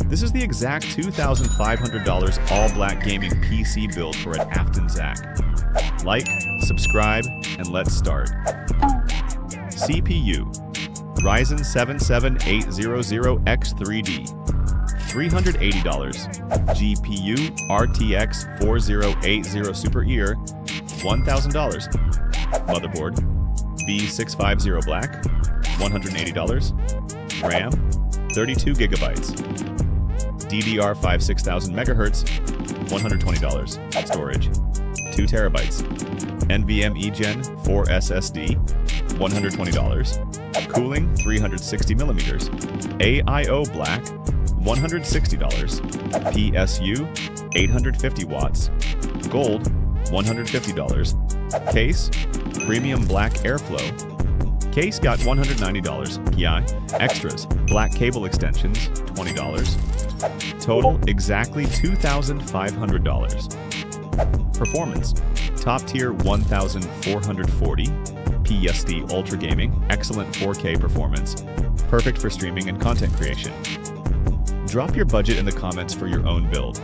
This is the exact $2,500 all-black gaming PC build for an Afton Zach. Like, subscribe, and let's start. CPU Ryzen 7 7800X3D $380. GPU RTX 4080 Super Ear $1,000. Motherboard B650 Black $180. RAM 32 GB. DDR5 6000 MHz $120. Storage 2 TB. NVMe Gen 4 SSD $120. Cooling 360 mm. AIO Black $160. PSU 850 watts. Gold $150. Case Premium Black Airflow. Case got $190. PI Extras Black cable extensions $20. Total exactly $2,500. Performance top tier 1440. PSD Ultra Gaming, excellent 4K performance, perfect for streaming and content creation. Drop your budget in the comments for your own build.